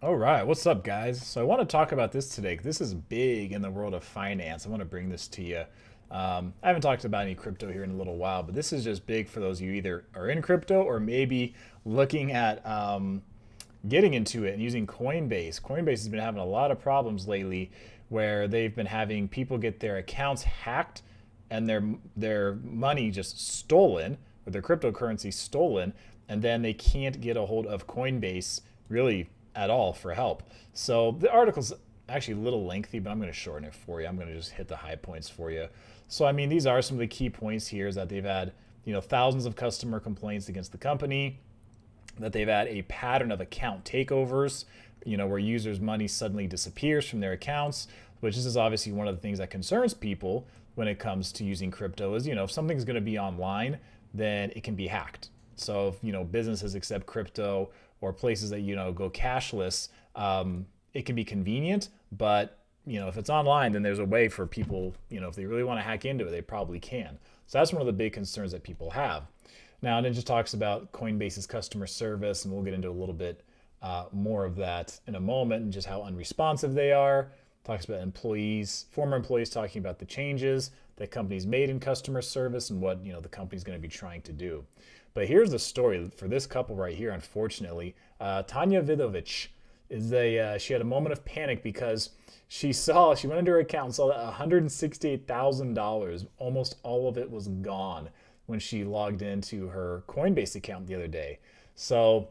All right, what's up, guys? So I want to talk about this today. This is big in the world of finance. I want to bring this to you. I haven't talked about any crypto here in a little while, but this is just big for those of you either are in crypto or maybe looking at getting into it and using Coinbase. Coinbase has been having a lot of problems lately where they've been having people get their accounts hacked and their money just stolen or their cryptocurrency stolen, and then they can't get a hold of Coinbase really at all for help. So the article's actually a little lengthy, but I'm going to shorten it for you. I'm going to just hit the high points for you. So I mean, these are some of the key points here is that they've had, thousands of customer complaints against the company, that they've had a pattern of account takeovers, where users' money suddenly disappears from their accounts, which this is obviously one of the things that concerns people when it comes to using crypto is, if something's going to be online, then it can be hacked. So if, businesses accept crypto or places that, go cashless, it can be convenient, but if it's online, then there's a way for people, if they really want to hack into it, they probably can. So that's one of the big concerns that people have. Now, and it just talks about Coinbase's customer service, and we'll get into a little bit more of that in a moment, and just how unresponsive they are. Talks about employees, former employees talking about the changes that companies made in customer service and what the company's going to be trying to do. But here's the story for this couple right here. Unfortunately, Tanya Vidovich she had a moment of panic because she went into her account and saw that $168,000, almost all of it was gone when she logged into her Coinbase account the other day. So,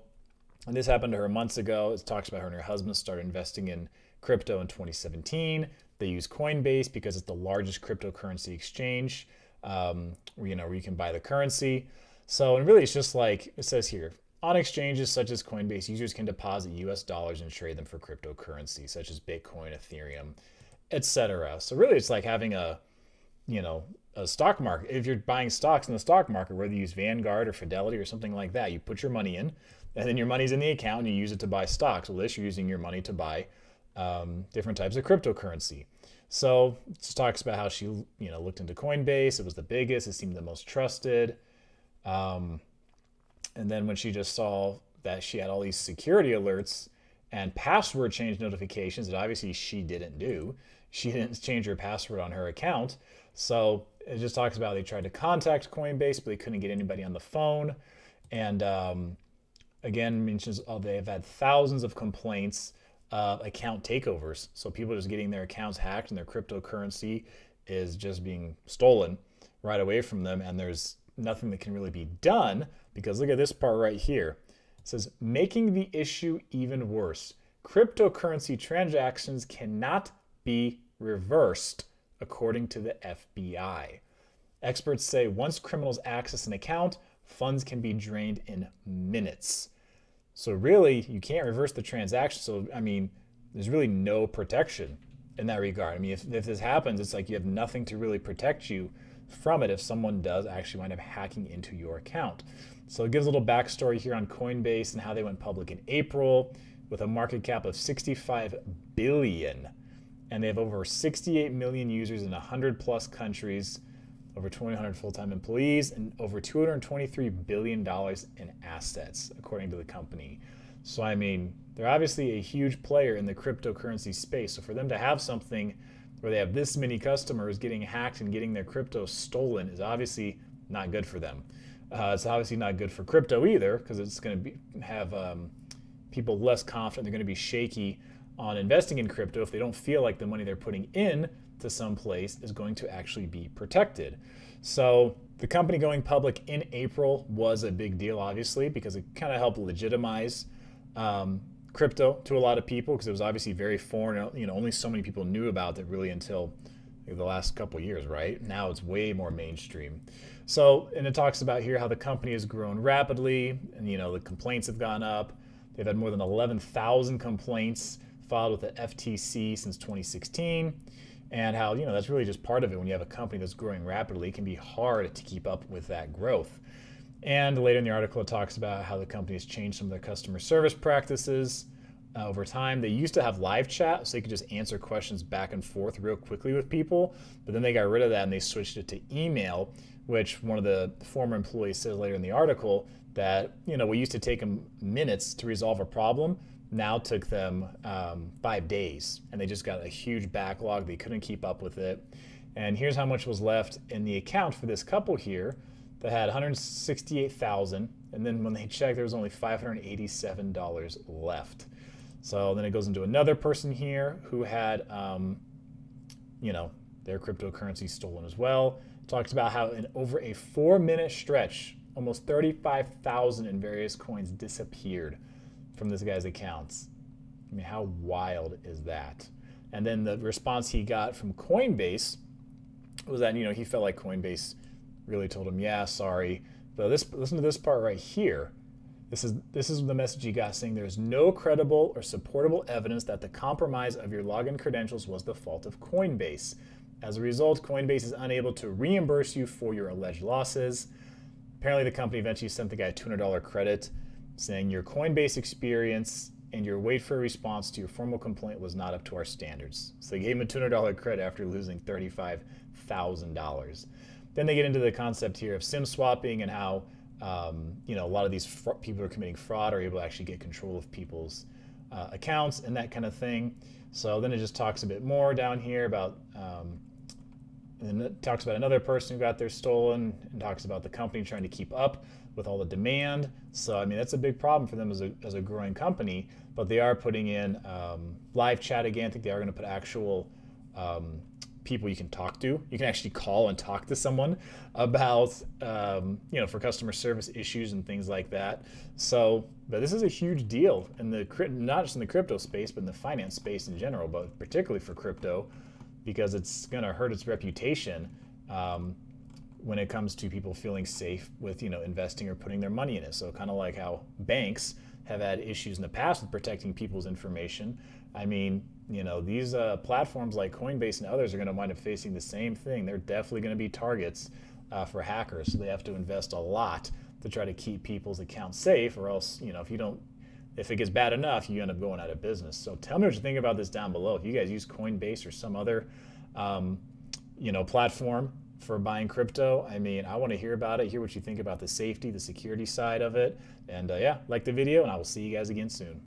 and this happened to her months ago. It talks about her and her husband started investing in crypto in 2017. They use Coinbase because it's the largest cryptocurrency exchange, where you can buy the currency. So, and really, it's just like it says here. On exchanges such as Coinbase, users can deposit US dollars and trade them for cryptocurrency, such as Bitcoin, Ethereum, etc. So really, it's like having a stock market. If you're buying stocks in the stock market, whether you use Vanguard or Fidelity or something like that, you put your money in, and then your money's in the account and you use it to buy stocks. Well, this you're using your money to buy different types of cryptocurrency. So it just talks about how she looked into Coinbase. It was the biggest. It seemed the most trusted. And then when she just saw that she had all these security alerts and password change notifications that obviously she didn't do. She didn't change her password on her account. So it just talks about they tried to contact Coinbase, but they couldn't get anybody on the phone. And again, mentions they have had thousands of complaints of account takeovers. So people just getting their accounts hacked and their cryptocurrency is just being stolen right away from them. And there's nothing that can really be done because look at this part right here. It says, making the issue even worse. Cryptocurrency transactions cannot be reversed, according to the FBI. Experts say once criminals access an account, funds can be drained in minutes. So really, you can't reverse the transaction. So, I mean, there's really no protection in that regard. I mean, if this happens, it's like you have nothing to really protect you from it if someone does actually wind up hacking into your account. So it gives a little backstory here on Coinbase and how they went public in April with a market cap of 65 billion. And they have over 68 million users in 100 plus countries, over 2,100 full-time employees, and over $223 billion in assets, according to the company. So, I mean, they're obviously a huge player in the cryptocurrency space. So for them to have something where they have this many customers getting hacked and getting their crypto stolen is obviously not good for them. It's obviously not good for crypto either because it's going to have people less confident. They're going to be shaky on investing in crypto if they don't feel like the money they're putting in to some place is going to actually be protected. So the company going public in April was a big deal, obviously, because it kind of helped legitimize crypto to a lot of people because it was obviously very foreign. Only so many people knew about it really until the last couple of years, right? Now it's way more mainstream. So, and it talks about here how the company has grown rapidly and, the complaints have gone up. They've had more than 11,000 complaints filed with the FTC since 2016. And how, that's really just part of it. When you have a company that's growing rapidly, it can be hard to keep up with that growth. And later in the article, it talks about how the company has changed some of their customer service practices over time. They used to have live chat, so they could just answer questions back and forth real quickly with people. But then they got rid of that and they switched it to email, which one of the former employees says later in the article that, what used to take them minutes to resolve a problem now took them 5 days, and they just got a huge backlog. They couldn't keep up with it. And here's how much was left in the account for this couple here that had 168,000, and then when they checked, there was only $587 left. So then it goes into another person here who had, their cryptocurrency stolen as well. Talks about how in over a 4-minute stretch, almost 35,000 in various coins disappeared from this guy's accounts. I mean, how wild is that? And then the response he got from Coinbase was that, he felt like Coinbase really told him, yeah, sorry. But listen to this part right here. This is the message he got, saying there's no credible or supportable evidence that the compromise of your login credentials was the fault of Coinbase. As a result, Coinbase is unable to reimburse you for your alleged losses. Apparently, the company eventually sent the guy a $200 credit, saying your Coinbase experience and your wait for a response to your formal complaint was not up to our standards. So they gave him a $200 credit after losing $35,000. Then they get into the concept here of SIM swapping and how a lot of these people who are committing fraud are able to actually get control of people's accounts and that kind of thing. So then it just talks a bit more down here about, and then it talks about another person who got theirs stolen, and talks about the company trying to keep up with all the demand. So I mean, that's a big problem for them as a growing company. But they are putting in live chat again. I think they are going to put actual people you can talk to. You can actually call and talk to someone about, for customer service issues and things like that. So, but this is a huge deal in not just in the crypto space, but in the finance space in general, but particularly for crypto, because it's going to hurt its reputation when it comes to people feeling safe with, investing or putting their money in it. So kind of like how banks have had issues in the past with protecting people's information. I mean, these platforms like Coinbase and others are going to wind up facing the same thing. They're definitely going to be targets for hackers. So they have to invest a lot to try to keep people's accounts safe, or else, if it gets bad enough, you end up going out of business. So tell me what you think about this down below. If you guys use Coinbase or some other, platform for buying crypto, I mean, I want to hear about it, hear what you think about the safety, the security side of it. And like the video, and I will see you guys again soon.